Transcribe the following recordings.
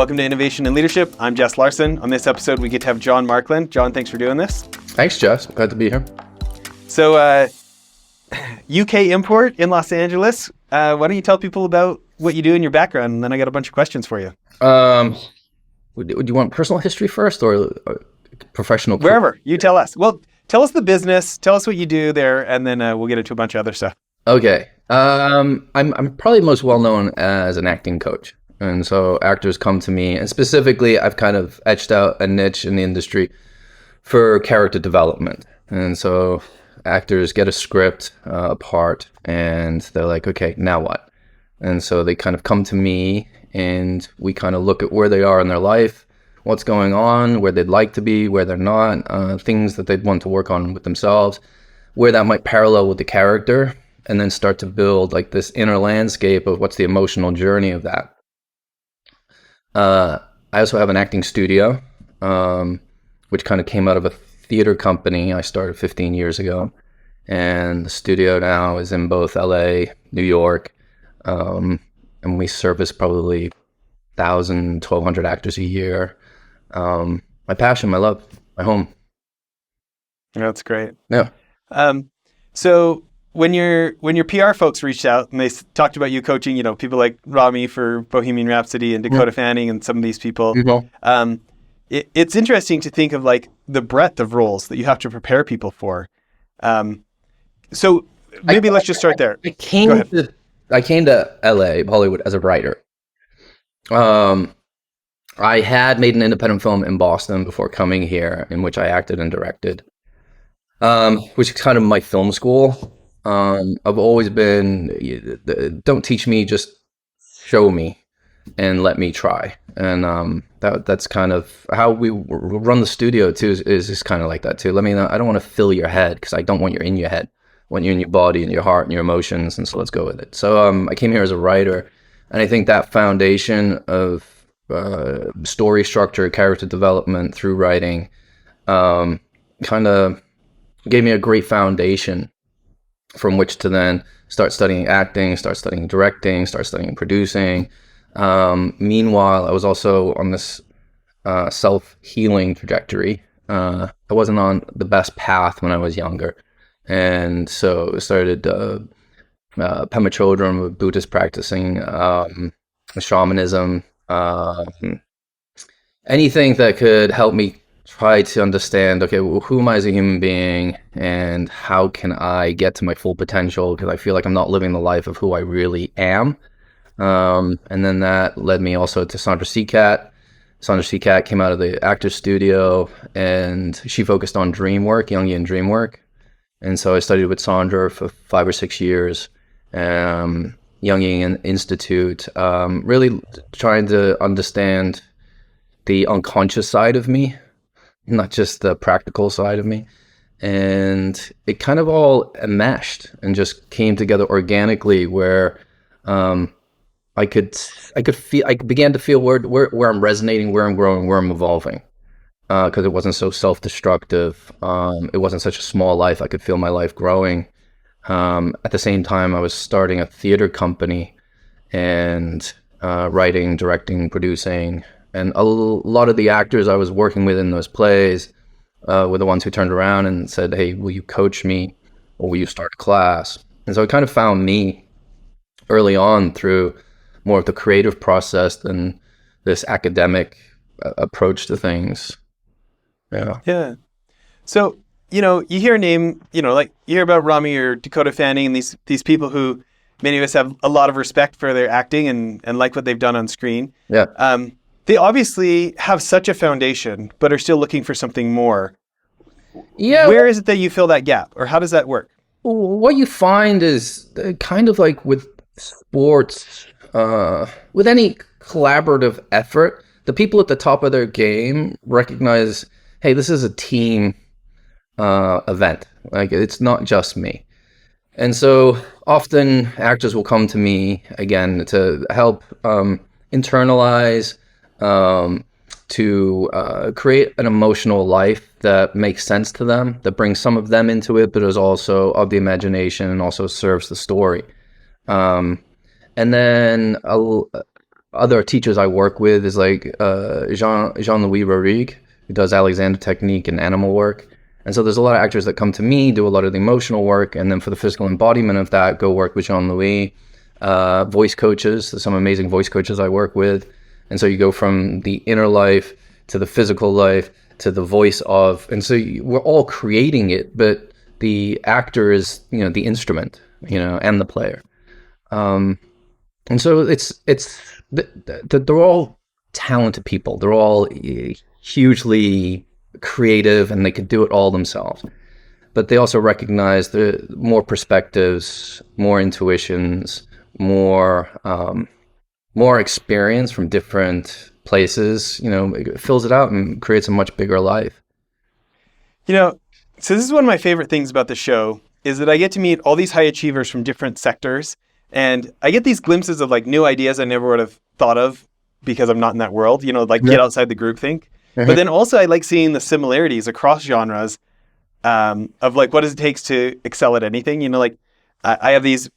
Welcome to Innovation and Leadership. I'm Jess Larsen. On this episode, we get to have John Markland. John, thanks for doing this. Thanks, Jess. Glad to be here. So, UK import in Los Angeles. Why don't you tell people about what you do in your background, and then I got a bunch of questions for you. Would you want personal history first or professional? Wherever. You tell us. Well, tell us the business. Tell us what you do there, and then we'll get into a bunch of other stuff. Okay. I'm probably most well known as an acting coach. And so actors come to me, and specifically I've kind of etched out a niche in the industry for character development. And so actors get a script, a part, and they're like, okay, now what? And so they kind of come to me and we kind of look at where they are in their life, what's going on, where they'd like to be, where they're not, things that they'd want to work on with themselves, where that might parallel with the character, and then start to build like this inner landscape of what's the emotional journey of that. I also have an acting studio, which kind of came out of a theater company I started 15 years ago. And the studio now is in both LA, New York, and we service probably 1,000, 1,200 actors a year. My passion, my love, my home. That's great. Yeah. So when your PR folks reached out and they talked about you coaching, people like Rami for Bohemian Rhapsody and Dakota Fanning and some of these people, it's interesting to think of like the breadth of roles that you have to prepare people for. So maybe let's just start there. I came to LA, Hollywood, as a writer. I had made an independent film in Boston before coming here, in which I acted and directed, which is kind of my film school. I've always been, don't teach me, just show me and let me try. And that's kind of how we run the studio too, is just kind of like that too. I don't want to fill your head because I don't want you in your head. I want you in your body and your heart and your emotions. And so let's go with it. So I came here as a writer, and I think that foundation of story structure, character development through writing kind of gave me a great foundation from which to then start studying acting, start studying directing, start studying producing. Meanwhile, I was also on this self-healing trajectory. I wasn't on the best path when I was younger. And so I started Pema Chodron with Buddhist practicing, shamanism, anything that could help me try to understand, okay, well, who am I as a human being and how can I get to my full potential? Because I feel like I'm not living the life of who I really am. And then that led me also to Sandra Seacat. Sandra Seacat came out of the actor's studio and she focused on dream work, Jungian dream work. And so I studied with Sandra for 5 or 6 years, Jungian Institute, really trying to understand the unconscious side of me, not just the practical side of me. And it kind of all meshed and just came together organically where I began to feel where I'm resonating, where I'm growing, where I'm evolving. Because it wasn't so self-destructive. It wasn't such a small life. I could feel my life growing. At the same time, I was starting a theater company and writing, directing, producing. And a lot of the actors I was working with in those plays were the ones who turned around and said, hey, will you coach me or will you start a class? And so I kind of found me early on through more of the creative process than this academic approach to things. Yeah. So, you hear a name, like you hear about Rami or Dakota Fanning and these people who many of us have a lot of respect for their acting and like what they've done on screen. Yeah. They obviously have such a foundation, but are still looking for something more. Yeah. Where is it that you fill that gap, or how does that work? What you find is kind of like with sports, with any collaborative effort, the people at the top of their game recognize, hey, this is a team event. Like, it's not just me. And so often actors will come to me again to help internalize, to create an emotional life that makes sense to them, that brings some of them into it, but is also of the imagination and also serves the story. And then other teachers I work with is like Jean-Louis Rodrigue, who does Alexander technique and animal work. And so there's a lot of actors that come to me, do a lot of the emotional work, and then for the physical embodiment of that, go work with Jean-Louis. Voice coaches, there's some amazing voice coaches I work with. And so you go from the inner life to the physical life to the voice of, and so we're all creating it, but the actor is, the instrument, and the player. And so they're all talented people. They're all hugely creative, and they could do it all themselves. But they also recognize the more perspectives, more intuitions, more experience from different places. It fills it out and creates a much bigger life. So this is one of my favorite things about the show is that I get to meet all these high achievers from different sectors. And I get these glimpses of like new ideas I never would have thought of because I'm not in that world, get outside the groupthink. Mm-hmm. But then also I like seeing the similarities across genres of like what does it take to excel at anything. I have these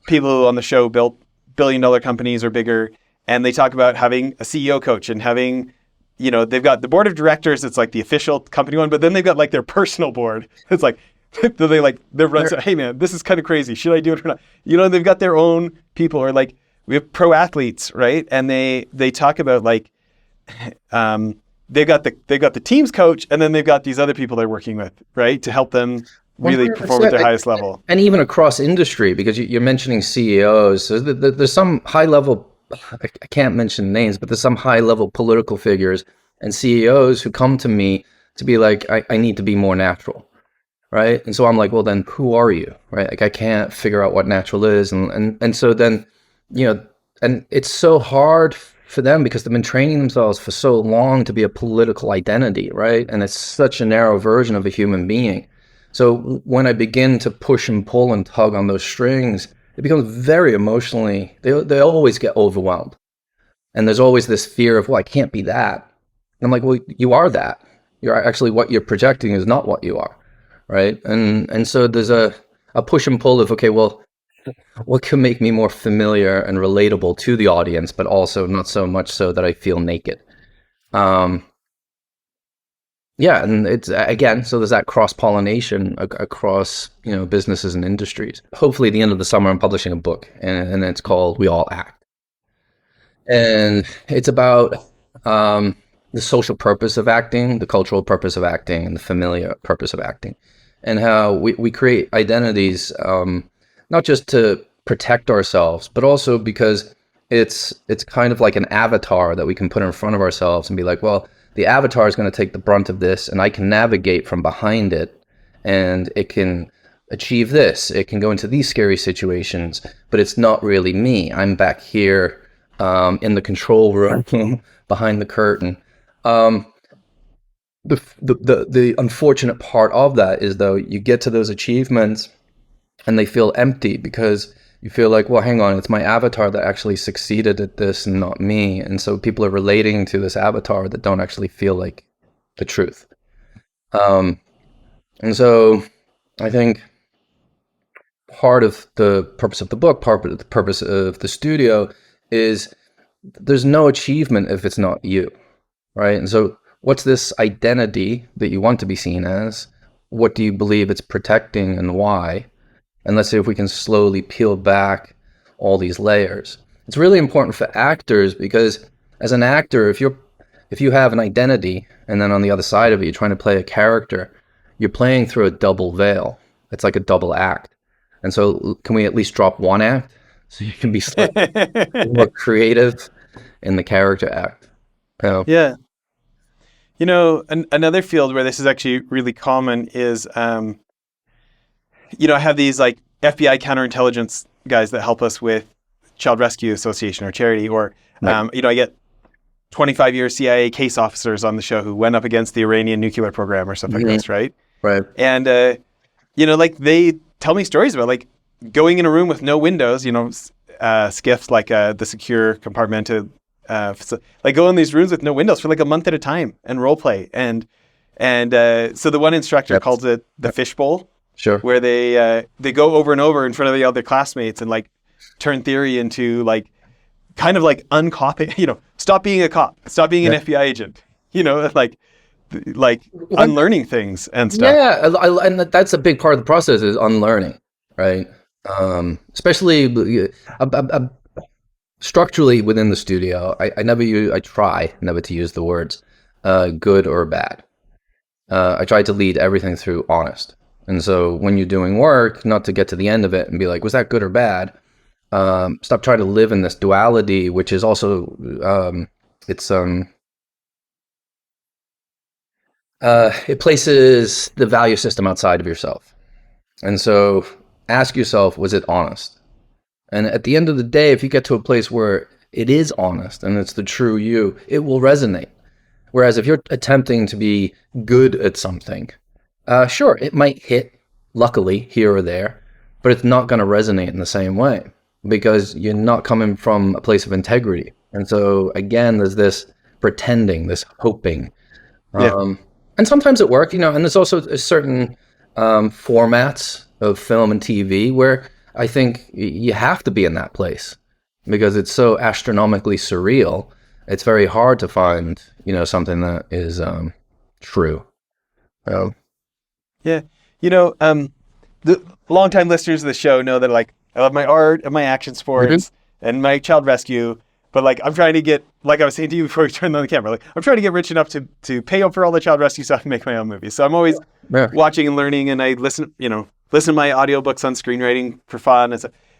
people who on the show built billion-dollar companies or bigger, and they talk about having a CEO coach and having, they've got the board of directors. It's like the official company one, but then they've got like their personal board. It's like, they're running, hey man, this is kind of crazy. Should I do it or not? They've got their own people, or like we have pro athletes, right? And they talk about like, they've got the team's coach, and then they've got these other people they're working with, right? To help them really 100%. Perform at their highest level. And even across industry, because you're mentioning CEOs. So there's some high level, I can't mention names, but there's some high level political figures and CEOs who come to me to be like, I need to be more natural. Right. And so I'm like, well, then who are you? Right. Like I can't figure out what natural is. And so then, and it's so hard for them because they've been training themselves for so long to be a political identity. Right. And it's such a narrow version of a human being. So when I begin to push and pull and tug on those strings, it becomes very emotionally, they always get overwhelmed. And there's always this fear of, well, I can't be that. And I'm like, well, you are that. You're actually, what you're projecting is not what you are. Right. And so there's a push and pull of, okay, well, what can make me more familiar and relatable to the audience, but also not so much so that I feel naked. And it's, again, so there's that cross-pollination across, businesses and industries. Hopefully at the end of the summer, I'm publishing a book, and it's called We All Act. And it's about the social purpose of acting, the cultural purpose of acting, and the familiar purpose of acting. And how we create identities, not just to protect ourselves, but also because it's kind of like an avatar that we can put in front of ourselves and be like, well, the avatar is going to take the brunt of this, and I can navigate from behind it, and it can achieve this. It can go into these scary situations, but it's not really me. I'm back here in the control room behind the curtain. The unfortunate part of that is, though, you get to those achievements and they feel empty because you feel like, well, hang on, it's my avatar that actually succeeded at this and not me. And so people are relating to this avatar that don't actually feel like the truth. And so I think part of the purpose of the book, part of the purpose of the studio is there's no achievement if it's not you, right? And so what's this identity that you want to be seen as? What do you believe it's protecting and why? And let's see if we can slowly peel back all these layers. It's really important for actors because as an actor, if you have an identity and then on the other side of it, you're trying to play a character, you're playing through a double veil. It's like a double act. And so can we at least drop one act so you can be more creative in the character act? Yeah. Another field where this is actually really common is, I have these like FBI counterintelligence guys that help us with Child Rescue Association or charity, or, right. I get 25-year CIA case officers on the show who went up against the Iranian nuclear program or stuff like this, right? Right. And, like they tell me stories about like going in a room with no windows, skiffs like the secure compartmented, like go in these rooms with no windows for like a month at a time and role play. And so the one instructor calls it the fishbowl. Sure. Where they go over and over in front of the other classmates and like turn theory into like kind of like uncopying, stop being a cop, stop being an FBI agent, like unlearning things and stuff. Yeah, and that's a big part of the process is unlearning, right? Especially structurally within the studio. I try never to use the words good or bad. I try to lead everything through honest. And so when you're doing work, not to get to the end of it and be like, was that good or bad? Stop trying to live in this duality, which is also it places the value system outside of yourself. And so ask yourself, was it honest? And at the end of the day, if you get to a place where it is honest and it's the true you, it will resonate. Whereas if you're attempting to be good at something, sure, it might hit, luckily, here or there, but it's not going to resonate in the same way because you're not coming from a place of integrity. And so, again, there's this pretending, this hoping. And sometimes it works, and there's also a certain formats of film and TV where I think you have to be in that place because it's so astronomically surreal. It's very hard to find, something that is true. Yeah. The longtime listeners of the show know that I love my art and my action sports and my child rescue. But I'm trying to get, like I was saying to you before we turned on the camera, I'm trying to get rich enough to pay up for all the child rescue stuff and make my own movies. So I'm always watching and learning, and I listen to my audiobooks on screenwriting for fun.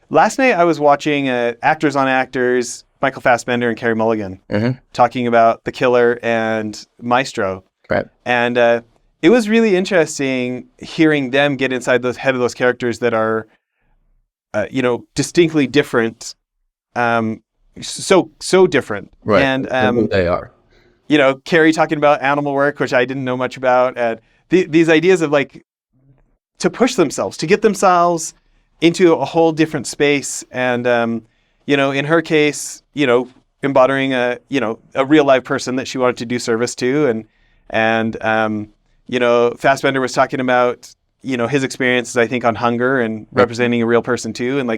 Last night I was watching Actors on Actors, Michael Fassbender and Carey Mulligan talking about The Killer and Maestro. Right. And it was really interesting hearing them get inside the head of those characters that are, distinctly different. So different. Right. And they are. Carey talking about animal work, which I didn't know much about, and these ideas of to push themselves, to get themselves into a whole different space. And in her case, embodying a real life person that she wanted to do service to, and Fassbender was talking about his experiences, I think, on Hunger and representing a real person too, and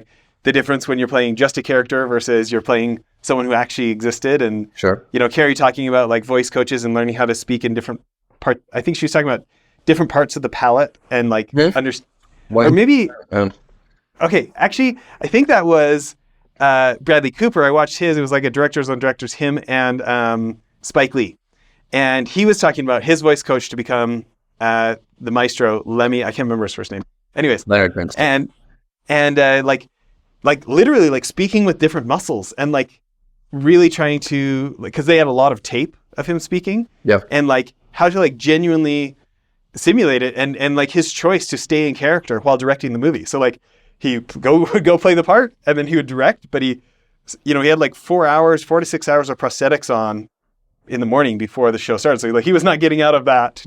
the difference when you're playing just a character versus you're playing someone who actually existed. And, sure. Carey talking about voice coaches and learning how to speak in different parts. I think she was talking about different parts of the palette and or maybe, okay, actually, I think that was Bradley Cooper. I watched his, it was a Directors on Directors, him and Spike Lee. And he was talking about his voice coach to become the maestro, Lemmy, I can't remember his first name. Anyways. Leonard Bernstein. And literally speaking with different muscles and really trying to because they had a lot of tape of him speaking. Yeah. And how to genuinely simulate it and his choice to stay in character while directing the movie. So he would go play the part and then he would direct, but he had 4 to 6 hours of prosthetics on in the morning before the show started. So he was not getting out of that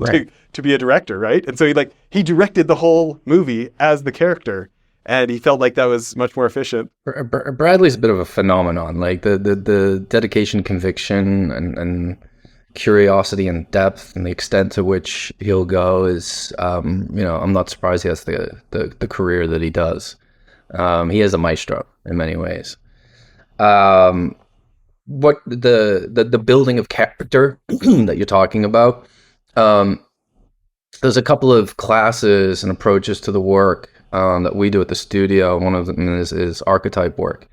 to be a director, right? And so he directed the whole movie as the character. And he felt that was much more efficient. Bradley's a bit of a phenomenon. The dedication, conviction, and curiosity and depth, and the extent to which he'll go is, I'm not surprised he has the career that he does. He is a maestro in many ways. What the building of character that you're talking about, there's a couple of classes and approaches to the work that we do at the studio. One of them is archetype work.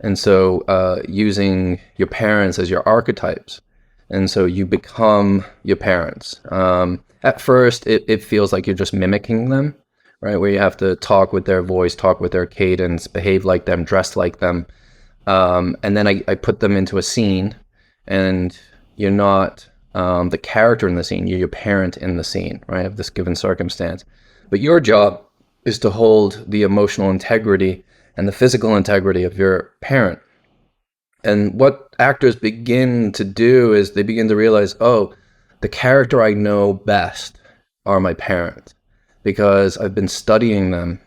And so using your parents as your archetypes. And so you become your parents. At first, it feels like you're just mimicking them, right? Where you have to talk with their voice, talk with their cadence, behave like them, dress like them. And then I put them into a scene, and you're not the character in the scene, you're your parent in the scene, right, of this given circumstance. But your job is to hold the emotional integrity and the physical integrity of your parent. And what actors begin to do is they begin to realize, oh, the character I know best are my parents because I've been studying them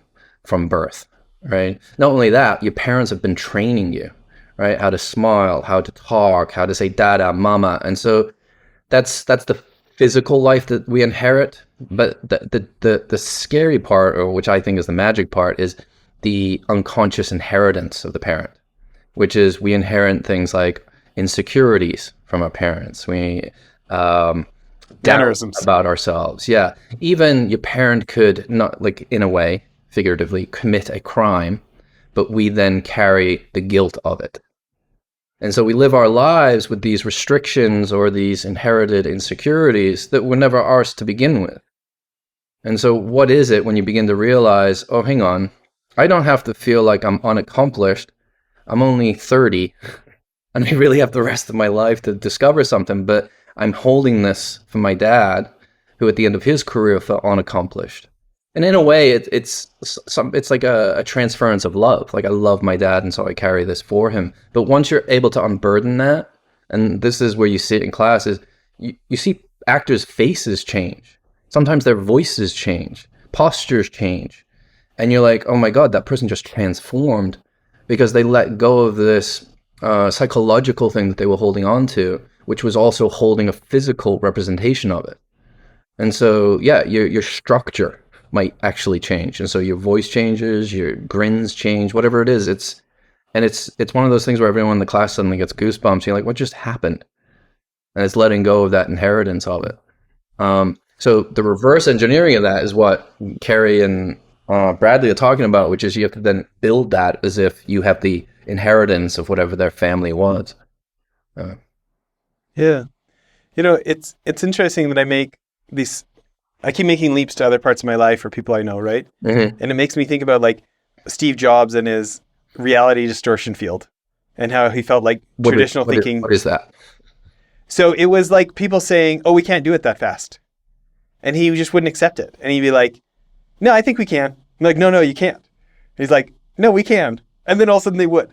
from birth, right? Not only that, your parents have been training you, right? How to smile, how to talk, how to say dada, mama. And so that's the physical life that we inherit. But the scary part, or which I think is the magic part, is the unconscious inheritance of the parent. which is we inherit things like insecurities from our parents. We doubt about ourselves. Yeah. Even your parent could not, like, in a way, figuratively, commit a crime, but we then carry the guilt of it. And so we live our lives with these restrictions or these inherited insecurities that were never ours to begin with. And so what is it when you begin to realize, oh, hang on, I don't have to feel like I'm unaccomplished. I'm only 30 and I really have the rest of my life to discover something, but I'm holding this from my dad, who at the end of his career felt unaccomplished. And in a way, it's like a transference of love. Like, I love my dad, and so I carry this for him. But once you're able to unburden that, and this is where you sit in classes, you see actors' faces change. Sometimes their voices change, postures change. And you're like, oh my God, that person just transformed because they let go of this psychological thing that they were holding on to, which was also holding a physical representation of it. And so, yeah, your structure might actually change, and so your voice changes, your grins change, whatever it is. It's one of those things where everyone in the class suddenly gets goosebumps. You're like, what just happened? And it's letting go of that inheritance of it. So the reverse engineering of that is what Carrie and Bradley are talking about, which is you have to then build that as if you have the inheritance of whatever their family was. Yeah, it's interesting that I keep making leaps to other parts of my life or people I know, right? Mm-hmm. And it makes me think about like Steve Jobs and his reality distortion field and how he felt like traditional thinking. What is that? So it was like people saying, oh, we can't do it that fast. And he just wouldn't accept it. And he'd be like, no, I think we can. I'm like, no, you can't. He's like, no, we can. And then all of a sudden they would,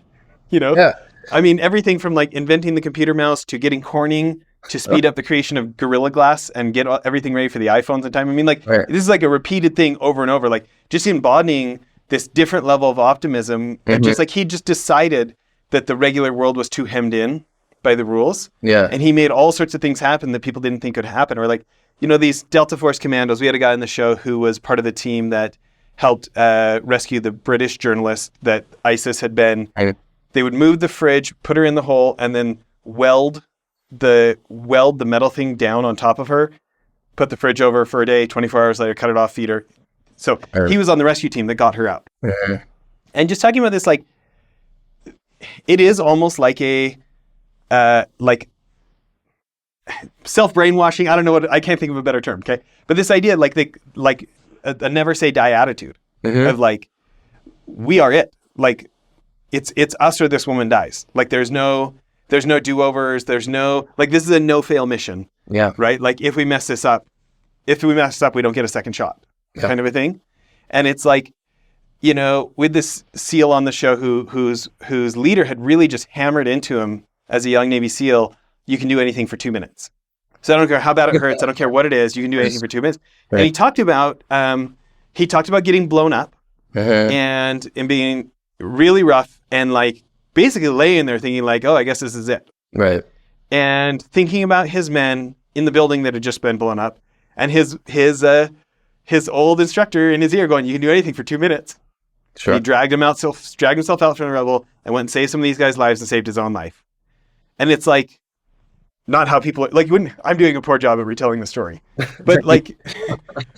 Yeah. I mean, everything from like inventing the computer mouse to getting Corning to speed up the creation of Gorilla Glass and get everything ready for the iPhones in time. I mean, like, right. This is like a repeated thing over and over, like just embodying this different level of optimism. Mm-hmm. And just like he just decided that the regular world was too hemmed in by the rules. Yeah. And he made all sorts of things happen that people didn't think could happen. Or like, these Delta Force commandos. We had a guy on the show who was part of the team that helped rescue the British journalist that ISIS had been. Right. They would move the fridge, put her in the hole, and then weld the metal thing down on top of her, put the fridge over for a day, 24 hours later, cut it off, feed her. So he was on the rescue team that got her out. Mm-hmm. And just talking about this, like, it is almost like a, like self-brainwashing. I don't know I can't think of a better term. Okay. But this idea, like a never say die attitude of like, we are it. Like it's us or this woman dies. Like there's no do-overs. There's no, like, this is a no-fail mission. Yeah. Right? Like, if we mess this up, we don't get a second shot, kind of a thing. And it's like, with this SEAL on the show whose leader had really just hammered into him as a young Navy SEAL, you can do anything for 2 minutes. So I don't care how bad it hurts. I don't care what it is. You can do anything for 2 minutes. Right. And he talked about getting blown up and being really rough and like, basically laying there thinking like, oh, I guess this is it. Right. And thinking about his men in the building that had just been blown up and his old instructor in his ear going, you can do anything for 2 minutes. Sure. He dragged himself out from the rubble and went and saved some of these guys' lives and saved his own life. And it's like, not how people like, I'm doing a poor job of retelling the story, but like,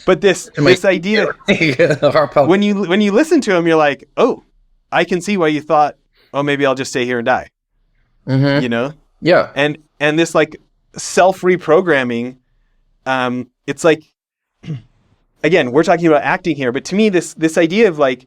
but this idea, when you listen to him, you're like, oh, I can see why you thought, oh, maybe I'll just stay here and die. Mm-hmm. Yeah. And this like self-reprogramming, it's like, again, we're talking about acting here, but to me, this idea of like,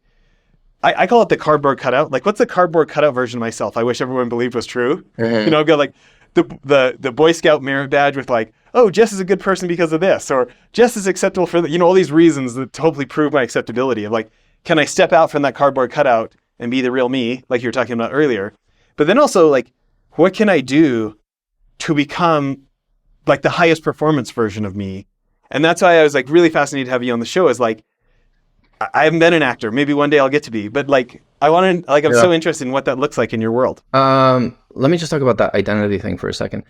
I call it the cardboard cutout. Like, what's the cardboard cutout version of myself I wish everyone believed was true? Mm-hmm. I've got like the Boy Scout merit badge with like, oh, Jess is a good person because of this, or Jess is acceptable for all these reasons that hopefully prove my acceptability of like, can I step out from that cardboard cutout and be the real me, like you were talking about earlier? But then also, like, what can I do to become like the highest performance version of me? And that's why I was like really fascinated to have you on the show, is like, I haven't been an actor. Maybe one day I'll get to be, but like, I'm so interested in what that looks like in your world. Let me just talk about that identity thing for a second.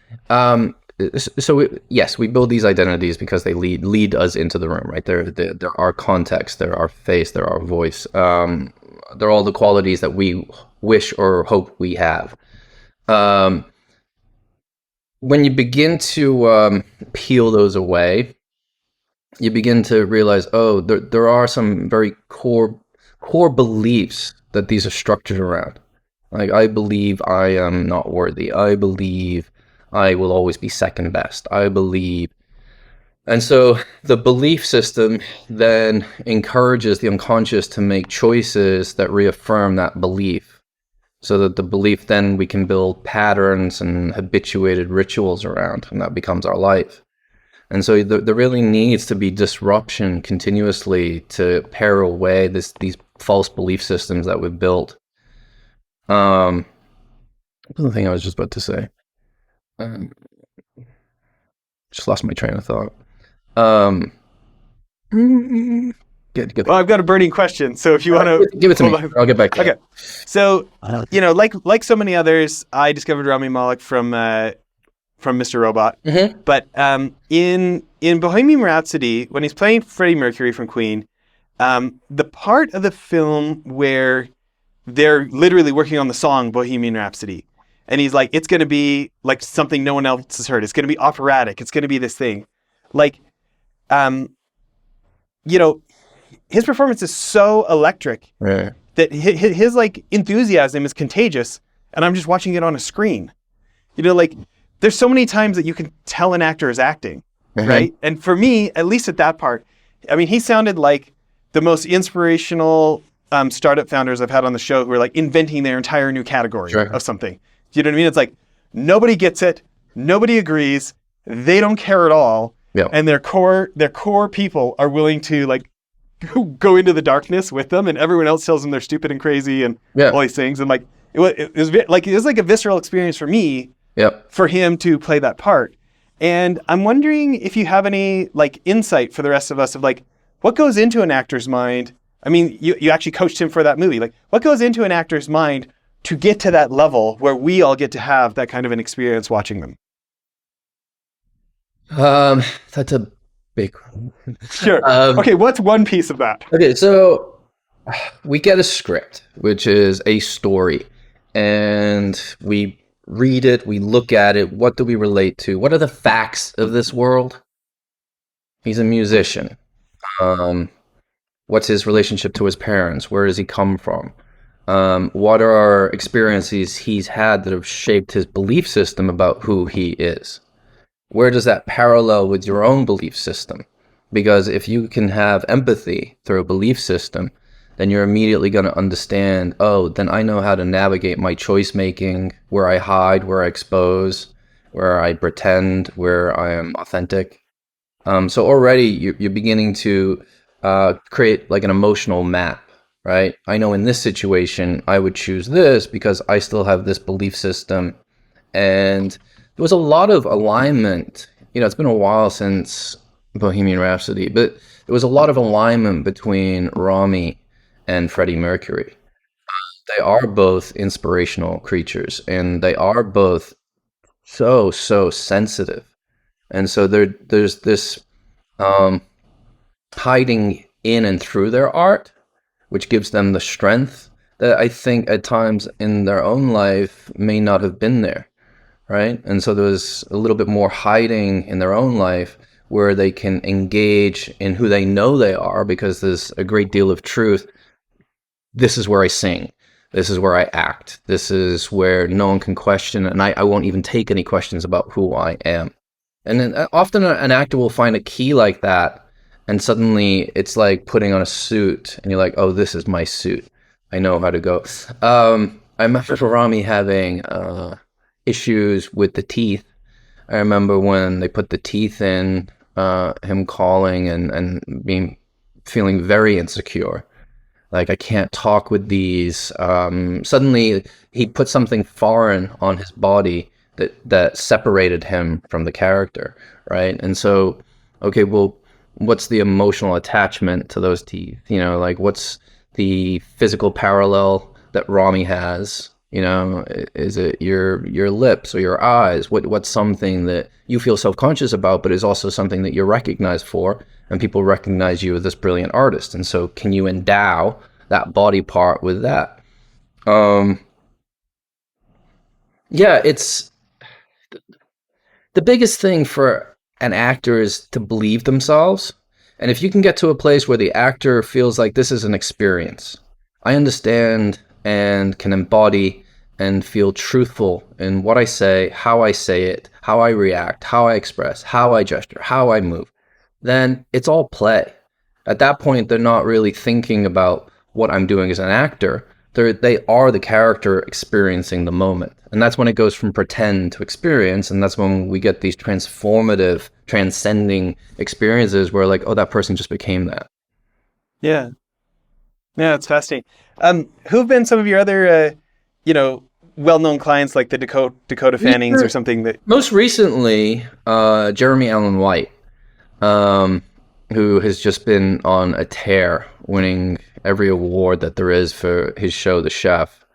Yes, we build these identities because they lead us into the room, right? They're our context, they're our face, they're our voice. They're all the qualities that we wish or hope we have. When you begin to peel those away, you begin to realize, there are some very core beliefs that these are structured around. Like, I believe I am not worthy. I believe I will always be second best. I believe. And so the belief system then encourages the unconscious to make choices that reaffirm that belief. So that the belief, then we can build patterns and habituated rituals around, and that becomes our life. And so there really needs to be disruption continuously to pare away these false belief systems that we've built. What was the thing I was just about to say? Just lost my train of thought. Well, I've got a burning question, so if you want to give it to me, I'll get back to it. Okay. So, like so many others, I discovered Rami Malek from Mr. Robot. Mm-hmm. But in Bohemian Rhapsody, when he's playing Freddie Mercury from Queen, the part of the film where they're literally working on the song Bohemian Rhapsody, and he's like, it's going to be like something no one else has heard. It's going to be operatic. It's going to be this thing. Like, his performance is so electric that his like enthusiasm is contagious, and I'm just watching it on a screen. Like, there's so many times that you can tell an actor is acting, right? And for me, at least at that part, I mean, he sounded like the most inspirational startup founders I've had on the show who are like inventing their entire new category of something. Do you know what I mean? It's like nobody gets it, nobody agrees, they don't care at all, and their core people are willing to like go into the darkness with them, and everyone else tells them they're stupid and crazy and all these things. And like it was like a visceral experience for me. For him to play that part. And I'm wondering if you have any like insight for the rest of us of like what goes into an actor's mind. I mean, you actually coached him for that movie. Like, what goes into an actor's mind to get to that level where we all get to have that kind of an experience watching them? That's a big one. Sure. Okay, what's one piece of that? Okay, so we get a script, which is a story, and we read it, we look at it, what do we relate to? What are the facts of this world? He's a musician. What's his relationship to his parents? Where does he come from? What are experiences he's had that have shaped his belief system about who he is? Where does that parallel with your own belief system? Because if you can have empathy through a belief system, then you're immediately going to understand, then I know how to navigate my choice making, where I hide, where I expose, where I pretend, where I am authentic. So already you're beginning to create like an emotional map, right? I know in this situation, I would choose this because I still have this belief system. And there was a lot of alignment. It's been a while since Bohemian Rhapsody, but there was a lot of alignment between Rami and Freddie Mercury. They are both inspirational creatures, and they are both so sensitive. And so there's this hiding in and through their art, which gives them the strength that I think at times in their own life may not have been there, right? And so there's a little bit more hiding in their own life where they can engage in who they know they are, because there's a great deal of truth. This is where I sing. This is where I act. This is where no one can question, and I won't even take any questions about who I am. And then often an actor will find a key like that, and suddenly it's like putting on a suit, and you're like, oh, this is my suit. I know how to go. I remember Rami having issues with the teeth. I remember when they put the teeth in, him calling and feeling very insecure. Like, I can't talk with these. Suddenly, he put something foreign on his body that separated him from the character, right? And so, okay, well, what's the emotional attachment to those teeth? Like, what's the physical parallel that Rami has? Is it your lips or your eyes? What's something that you feel self-conscious about, but is also something that you're recognized for, and people recognize you as this brilliant artist? And so can you endow that body part with that? Yeah, it's the biggest thing for an actor is to believe themselves. And if you can get to a place where the actor feels like this is an experience, I understand and can embody and feel truthful in what I say it, how I react, how I express, how I gesture, how I move, then it's all play. At that point, they're not really thinking about what I'm doing as an actor. They are the character experiencing the moment. And that's when it goes from pretend to experience. And that's when we get these transformative, transcending experiences where like, oh, that person just became that. Yeah. Yeah, it's fascinating. Who've been some of your other, well-known clients like the Dakota Fannings or something that... Most recently, Jeremy Allen White, who has just been on a tear, winning every award that there is for his show, The Chef.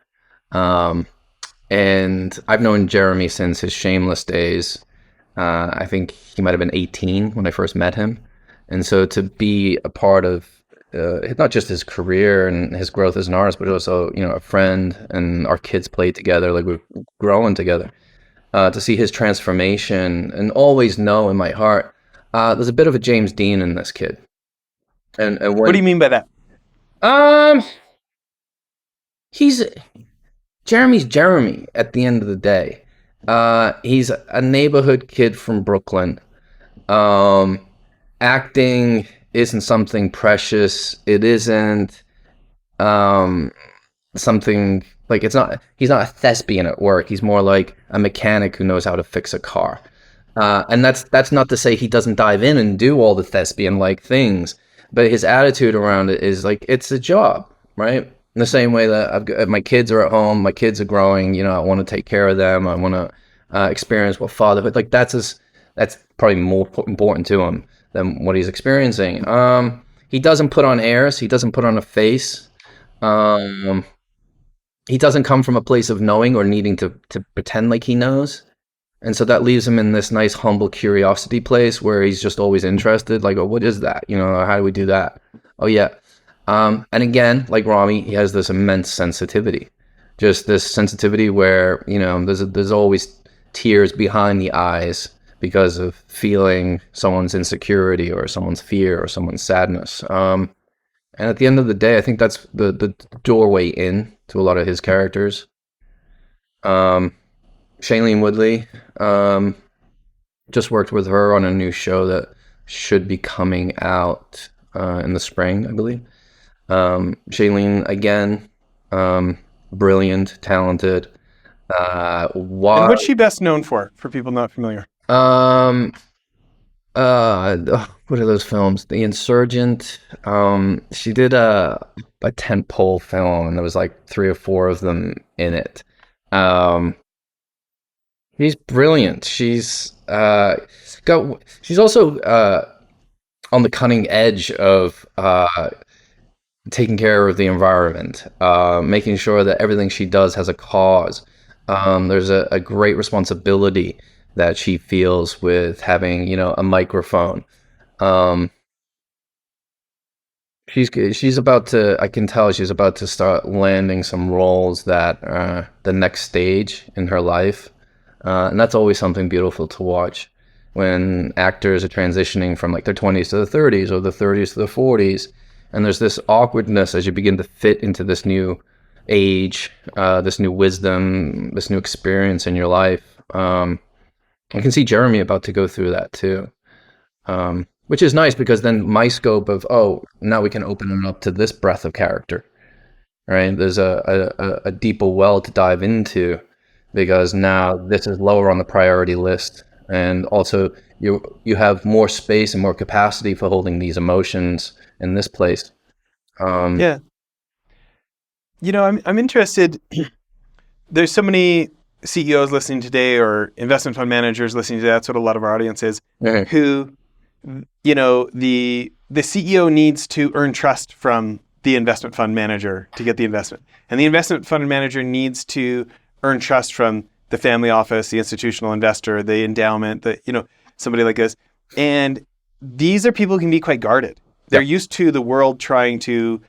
And I've known Jeremy since his Shameless days. I think he might have been 18 when I first met him. And so to be a part of not just his career and his growth as an artist, but also, a friend, and our kids played together, like we're growing together. To see his transformation and always know in my heart, there's a bit of a James Dean in this kid. And what do you mean by that? Jeremy's Jeremy at the end of the day. He's a neighborhood kid from Brooklyn. Acting isn't something precious. It isn't something like he's not a thespian at work. He's more like a mechanic who knows how to fix a car. And that's not to say he doesn't dive in and do all the thespian-like things, but his attitude around it is like, it's a job, right? In the same way that my kids are at home, my kids are growing, I want to take care of them. I want to experience what fatherhood, like that's probably more important to him than what he's experiencing. He doesn't put on airs. He doesn't put on a face. He doesn't come from a place of knowing or needing to pretend like he knows. And so that leaves him in this nice, humble curiosity place where he's just always interested. Like, oh, what is that? How do we do that? Oh, yeah. And again, like Rami, he has this immense sensitivity. Just this sensitivity where, there's always tears behind the eyes because of feeling someone's insecurity or someone's fear or someone's sadness. And at the end of the day, I think that's the doorway in to a lot of his characters. Shailene Woodley, just worked with her on a new show that should be coming out in the spring, I believe. Shailene, again, brilliant, talented. And what's she best known for people not familiar? What are those films? The Insurgent. She did a tentpole film, and there was like 3 or 4 of them in it. She's brilliant. She's also on the cutting edge of taking care of the environment, making sure that everything she does has a cause. There's a great responsibility that she feels with having, a microphone. She's about to, I can tell she's about to start landing some roles that the next stage in her life. And that's always something beautiful to watch when actors are transitioning from like their 20s to the 30s or the 30s to the 40s. And there's this awkwardness as you begin to fit into this new age, this new wisdom, this new experience in your life. I can see Jeremy about to go through that too, which is nice because then my scope of, now we can open it up to this breadth of character, right? There's a deeper well to dive into because now this is lower on the priority list. And also you have more space and more capacity for holding these emotions in this place. Yeah. I'm interested. There's so many CEOs listening today or investment fund managers listening today. That's what a lot of our audience is, who, the CEO needs to earn trust from the investment fund manager to get the investment. And the investment fund manager needs to earn trust from the family office, the institutional investor, the endowment, somebody like us. And these are people who can be quite guarded. They're used to the world trying to,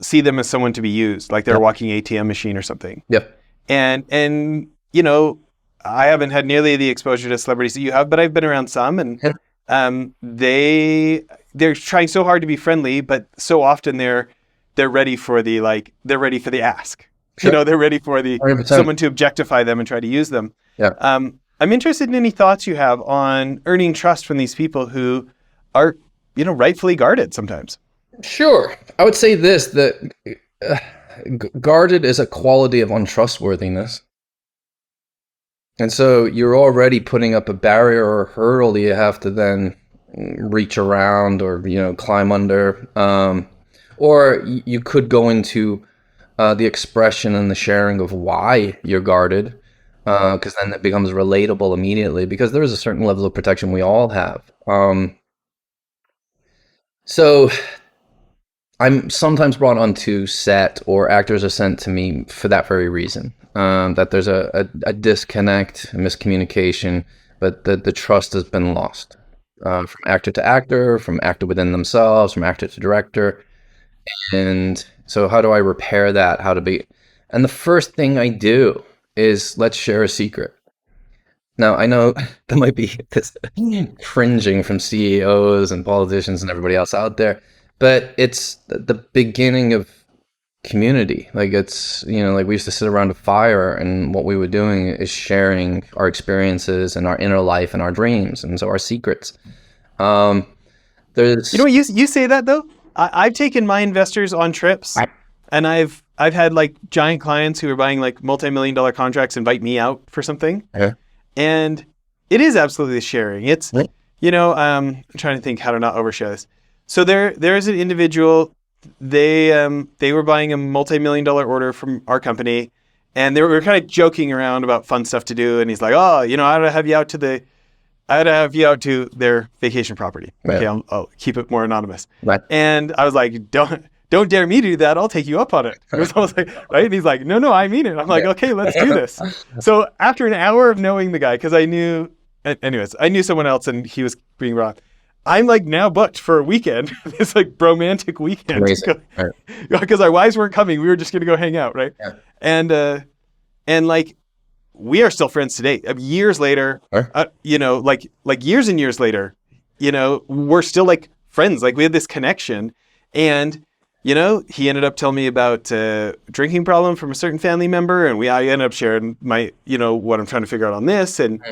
see them as someone to be used, like they're a walking ATM machine or something. Yep. And you know, I haven't had nearly the exposure to celebrities that you have, but I've been around some, and they're trying so hard to be friendly, but so often they're ready for the ask. Sure. They're ready for 100%. someone to objectify them and try to use them. Yeah. I'm interested in any thoughts you have on earning trust from these people who are, rightfully guarded sometimes. Sure. I would say this, that guarded is a quality of untrustworthiness. And so you're already putting up a barrier or a hurdle that you have to then reach around or, climb under. Or you could go into the expression and the sharing of why you're guarded, because then it becomes relatable immediately, because there is a certain level of protection we all have. So I'm sometimes brought onto set, or actors are sent to me for that very reason, that there's a disconnect, a miscommunication, but the trust has been lost, from actor to actor, from actor within themselves, from actor to director. And so how do I repair that? And the first thing I do is, let's share a secret. Now, I know there might be this cringing from CEOs and politicians and everybody else out there, but it's the beginning of community. Like, it's, like we used to sit around a fire, and what we were doing is sharing our experiences and our inner life and our dreams, and so our secrets. There's, you say that though. I've taken my investors on trips, and I've had like giant clients who are buying like multi-million-dollar contracts invite me out for something. Yeah. And it is absolutely sharing. It's, I'm trying to think how to not overshare this. So there's an individual, they were buying a multi-million-dollar order from our company, and we were kind of joking around about fun stuff to do. And he's like, oh, I had to have you out to their vacation property. Right. Okay, I'll keep it more anonymous. Right. And I was like, don't dare me to do that. I'll take you up on it. It was almost like, right? And he's like, no, I mean it. I'm like, okay, let's do this. So after an hour of knowing the guy, because I knew someone else and he was being wrong. I'm like now booked for a weekend, this like romantic weekend. Because our wives weren't coming. We were just going to go hang out, right? Yeah. And like, we are still friends today. Years later, like years and years later, we're still like friends. Like, we had this connection. And he ended up telling me about a drinking problem from a certain family member, and I ended up sharing my, what I'm trying to figure out on this, and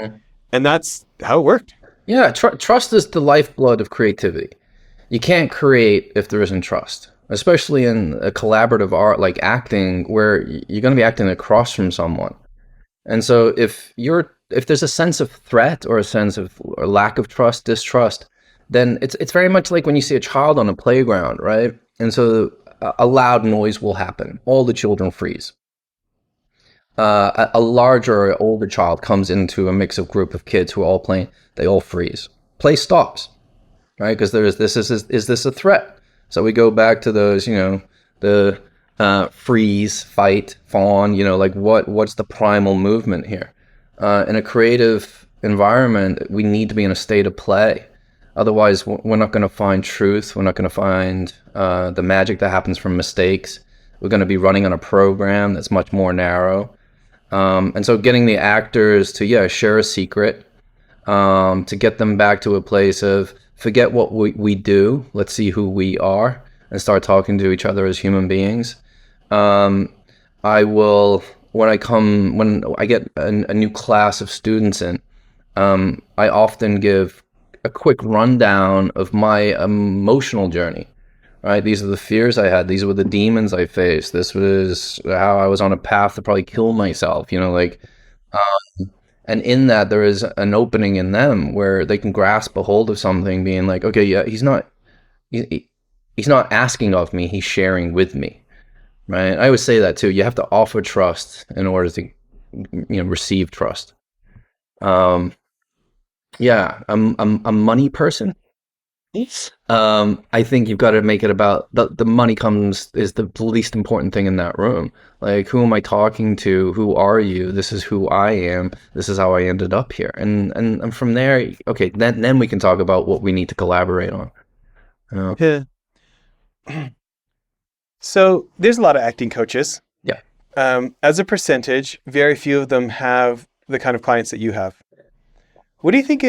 that's how it worked. Yeah, trust is the lifeblood of creativity. You can't create if there isn't trust, especially in a collaborative art like acting, where you're going to be acting across from someone. And so if there's a sense of threat or a sense of or lack of trust, distrust, then it's very much like when you see a child on a playground, right? And so a loud noise will happen. All the children freeze. A larger or older child comes into a mix of group of kids who are all playing. They all freeze. Play stops, right? Because is this a threat? So we go back to those, the freeze, fight, fawn. Like what's the primal movement here? In a creative environment, we need to be in a state of play. Otherwise, we're not going to find truth. We're not going to find the magic that happens from mistakes. We're going to be running on a program that's much more narrow. And so getting the actors to, share a secret, to get them back to a place of forget what we do. Let's see who we are and start talking to each other as human beings. When I get a new class of students in, I often give a quick rundown of my emotional journey, right? These are the fears I had. These were the demons I faced. This was how I was on a path to probably kill myself, and in that there is an opening in them where they can grasp a hold of something, being like, okay, yeah, he's not asking of me, he's sharing with me, right? I always say that too. You have to offer trust in order to, receive trust. Yeah, I'm a money person. I think you've got to make it about the money is the least important thing in that room. Like, who am I talking to? Who are you? This is who I am. This is how I ended up here. And from there, okay, then we can talk about what we need to collaborate on. Yeah. So there's a lot of acting coaches. Yeah. as a percentage, very few of them have the kind of clients that you have. What do you think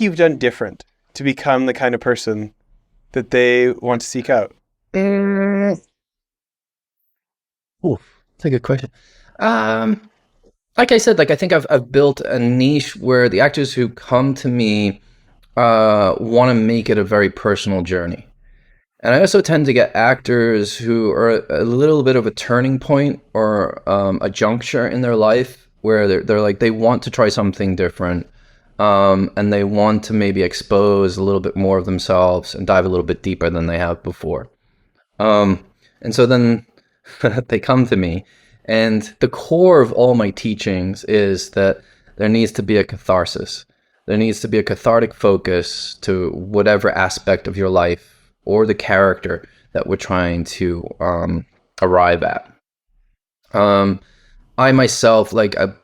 you've done different to become the kind of person that they want to seek out? Ooh, that's a good question. Like I said, like I think I've built a niche where the actors who come to me want to make it a very personal journey. And I also tend to get actors who are a little bit of a turning point or a juncture in their life where they're like they want to try something different, and they want to maybe expose a little bit more of themselves and dive a little bit deeper than they have before. And so then they come to me, and the core of all my teachings is that there needs to be a catharsis. There needs to be a cathartic focus to whatever aspect of your life or the character that we're trying to arrive at. I myself, like a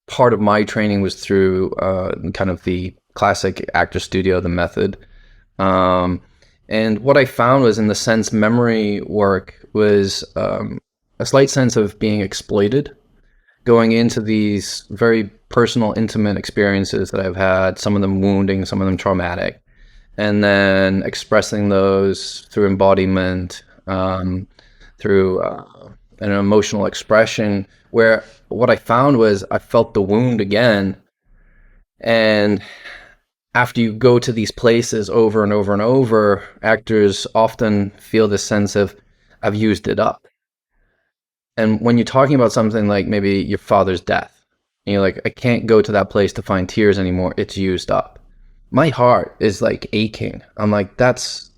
part of my training was through kind of the classic actor studio, the method. And what I found was in the sense memory work was a slight sense of being exploited, going into these very personal, intimate experiences that I've had, some of them wounding, some of them traumatic, and then expressing those through embodiment, through an emotional expression, where what I found was I felt the wound again. And after you go to these places over and over and over, actors often feel this sense of, I've used it up. And when you're talking about something like maybe your father's death, and you're like, I can't go to that place to find tears anymore, it's used up. My heart is like aching. I'm like, there's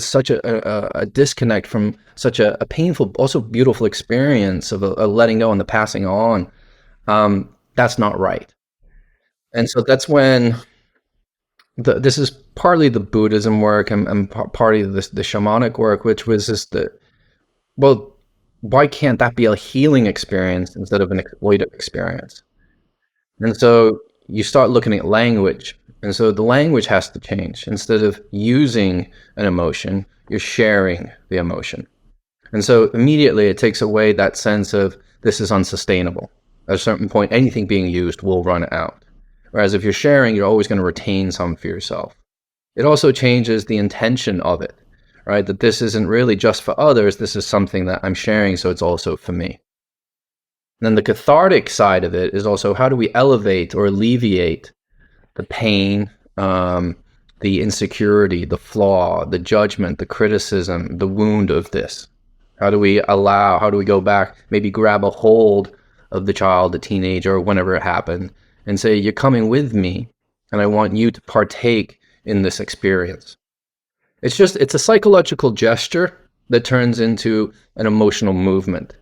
such a disconnect from such a painful, also beautiful experience of a letting go and the passing on. That's not right. And so that's when this is partly the Buddhism work and partly the shamanic work, which was just well, why can't that be a healing experience instead of an exploitive experience? And so you start looking at language. And so the language has to change. Instead of using an emotion, you're sharing the emotion. And so immediately it takes away that sense of this is unsustainable. At a certain point, anything being used will run out. Whereas if you're sharing, you're always going to retain some for yourself. It also changes the intention of it, right? That this isn't really just for others. This is something that I'm sharing, so it's also for me. And then the cathartic side of it is also how do we elevate or alleviate the pain, the insecurity, the flaw, the judgment, the criticism, the wound of this? How do we go back, maybe grab a hold of the child, the teenager, or whenever it happened, and say, you're coming with me, and I want you to partake in this experience. It's a psychological gesture that turns into an emotional movement.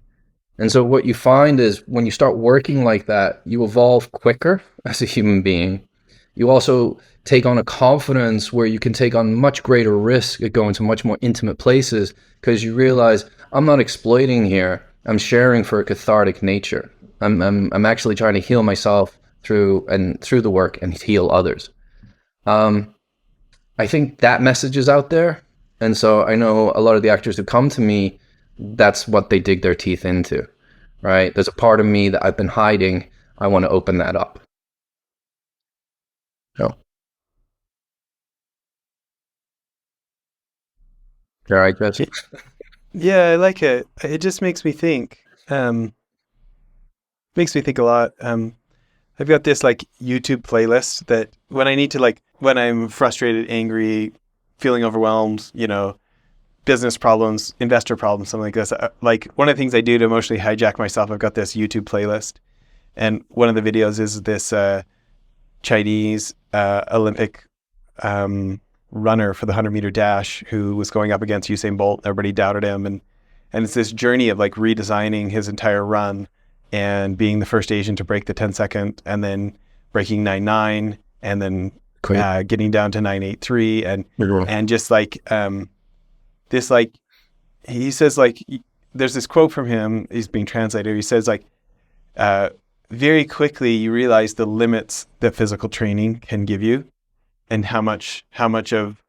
And so what you find is when you start working like that, you evolve quicker as a human being. You also take on a confidence where you can take on much greater risk at going to much more intimate places because you realize I'm not exploiting here. I'm sharing for a cathartic nature. I'm actually trying to heal myself through the work and heal others. I think that message is out there. And so I know a lot of the actors who come to me, that's what they dig their teeth into, right? There's a part of me that I've been hiding. I want to open that up. So. All right, Jesse. Yeah, I like it. It just makes me think. Makes me think a lot. I've got this like YouTube playlist that when I need to when I'm frustrated, angry, feeling overwhelmed, business problems, investor problems, something like this. Like one of the things I do to emotionally hijack myself, I've got this YouTube playlist, and one of the videos is this Chinese Olympic runner for the 100-meter dash who was going up against Usain Bolt. Everybody doubted him, and it's this journey of like redesigning his entire run and being the first Asian to break the 10-second, and then breaking 9.9, and then getting down to 9.83, and just like this, like he says, like there's this quote from him. He's being translated. He says like very quickly you realize the limits that physical training can give you, and how much of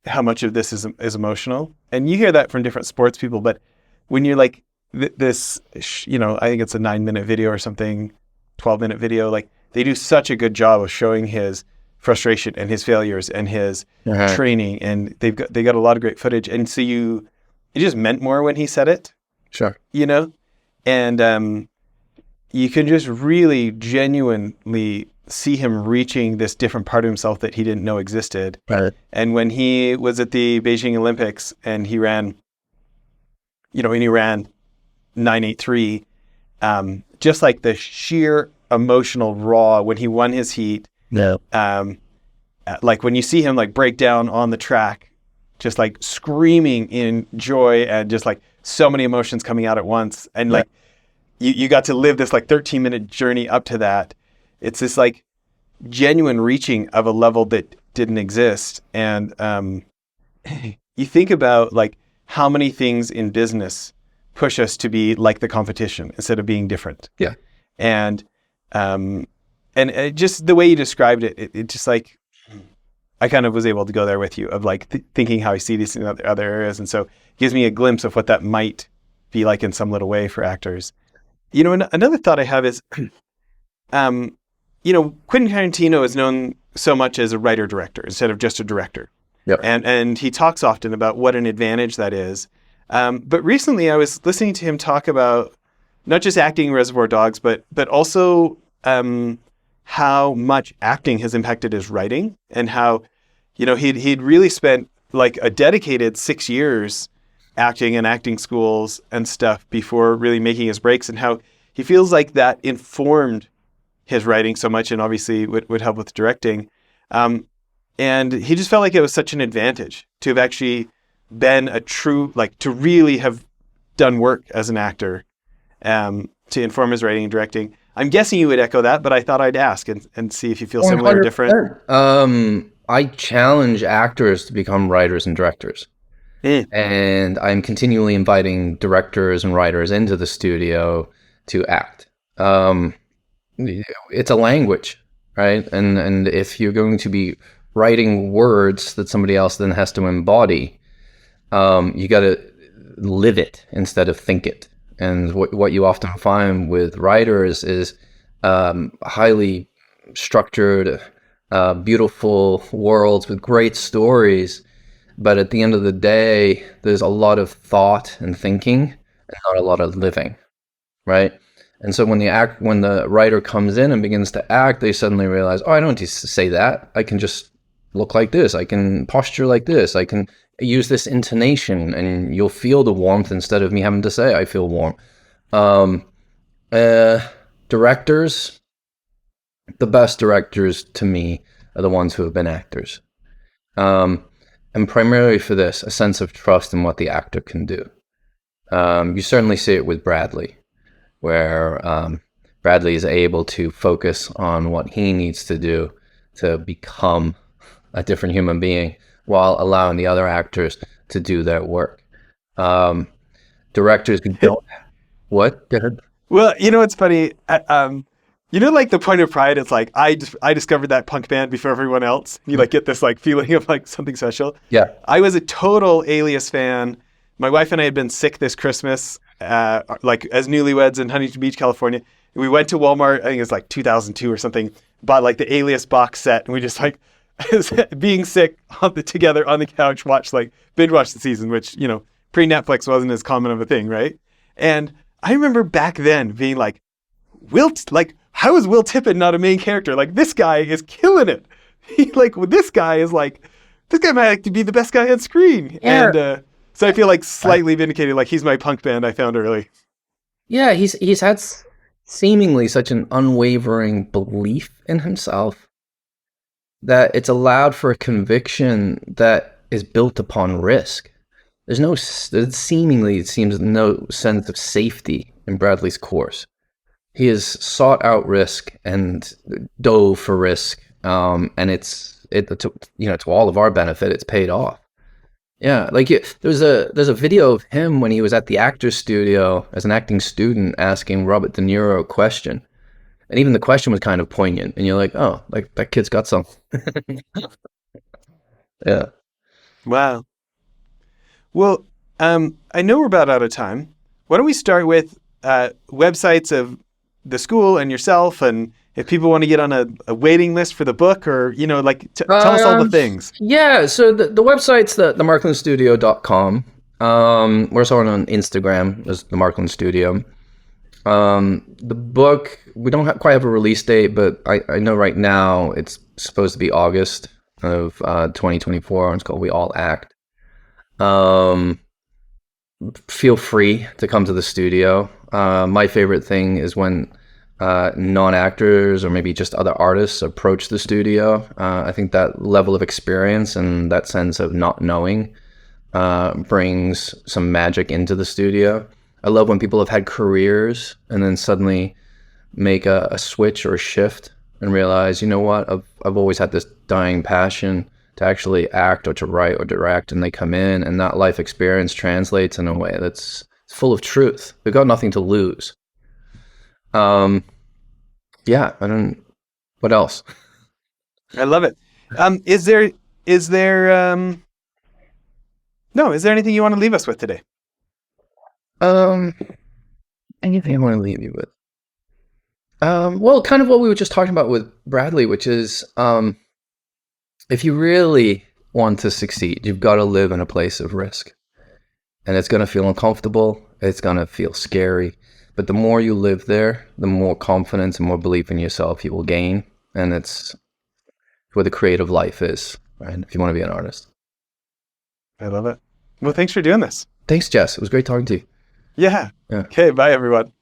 this is emotional. And you hear that from different sports people, but when you're like this, I think it's a 9-minute video or something, 12-minute video. Like, they do such a good job of showing his frustration and his failures and his training, and they got a lot of great footage. And so it just meant more when he said it. Sure. And you can just really genuinely see him reaching this different part of himself that he didn't know existed. Right. And when he was at the Beijing Olympics and he ran, when he ran 9:83, just like the sheer emotional raw when he won his heat. Yeah. Like when you see him like break down on the track, just like screaming in joy and just like so many emotions coming out at once. And like you got to live this like 13-minute journey up to that. It's this like genuine reaching of a level that didn't exist. And you think about like how many things in business push us to be like the competition instead of being different. Yeah. And just the way you described it, it just like, I kind of was able to go there with you of like thinking how I see these in other areas. And so it gives me a glimpse of what that might be like in some little way for actors. Another thought I have is, Quentin Tarantino is known so much as a writer-director instead of just a director. Yep. And he talks often about what an advantage that is. But recently I was listening to him talk about not just acting in Reservoir Dogs, but also how much acting has impacted his writing, and how, he'd really spent like a dedicated 6 years acting in acting schools and stuff before really making his breaks, and how he feels like that informed his writing so much and obviously would help with directing. And he just felt like it was such an advantage to have actually been a true, like to really have done work as an actor to inform his writing and directing. I'm guessing you would echo that, but I thought I'd ask and see if you feel similar or different. I challenge actors to become writers and directors. And I'm continually inviting directors and writers into the studio to act. It's a language, right? And if you're going to be writing words that somebody else then has to embody, you got to live it instead of think it. And what you often find with writers is highly structured, beautiful worlds with great stories. But at the end of the day, there's a lot of thought and thinking and not a lot of living, right? And so when the writer comes in and begins to act, they suddenly realize, oh, I don't need to say that. I can just look like this. I can posture like this. I can use this intonation, and you'll feel the warmth instead of me having to say I feel warm. Directors, the best directors to me are the ones who have been actors. And primarily for this, a sense of trust in what the actor can do. You certainly see it with Bradley, where Bradley is able to focus on what he needs to do to become a different human being while allowing the other actors to do their work. Directors who don't... What? Go ahead. Well, it's funny. Like the point of pride, it's like, I discovered that punk band before everyone else. You like get this like feeling of like something special. Yeah. I was a total Alias fan. My wife and I had been sick this Christmas, like as newlyweds in Huntington Beach, California. We went to Walmart, I think it was like 2002 or something, bought like the Alias box set, and we just like, being sick together on the couch, binge watch the season, which, pre-Netflix wasn't as common of a thing, right? And I remember back then being like, how is Will Tippett not a main character? Like, this guy is killing it. This guy might like to be the best guy on screen. Yeah. And so I feel like slightly vindicated, like he's my punk band I found early. Yeah, he's had seemingly such an unwavering belief in himself that it's allowed for a conviction that is built upon risk. Seemingly, it seems, no sense of safety in Bradley's course. He has sought out risk and dove for risk, and to all of our benefit, it's paid off. Yeah, like there's a video of him when he was at the actor's studio as an acting student asking Robert De Niro a question, and even the question was kind of poignant, and you're like, oh, like that kid's got something. Yeah. Wow. Well, I know we're about out of time, why don't we start with websites of the school and yourself, and if people want to get on a waiting list for the book, or tell us all the things. Yeah, so the website's the marklandstudio.com. We're also on Instagram as the Markland Studio. The book, we don't quite have a release date, but I know right now it's supposed to be August of 2024, and it's called We All Act. Feel free to come to the studio. My favorite thing is when non-actors or maybe just other artists approach the studio. I think that level of experience and that sense of not knowing brings some magic into the studio. I love when people have had careers and then suddenly make a switch or a shift and realize, you know what, I've always had this dying passion to actually act or to write or direct, and they come in and that life experience translates in a way that's full of truth. They've got nothing to lose. Yeah, what else? I love it. Is there anything you want to leave us with today? Anything I want to leave you with? Well, kind of what we were just talking about with Bradley, which is, if you really want to succeed, you've got to live in a place of risk. And it's going to feel uncomfortable. It's going to feel scary. But the more you live there, the more confidence and more belief in yourself you will gain. And it's where the creative life is, right? If you want to be an artist. I love it. Well, thanks for doing this. Thanks, Jess. It was great talking to you. Yeah. Okay. Bye, everyone.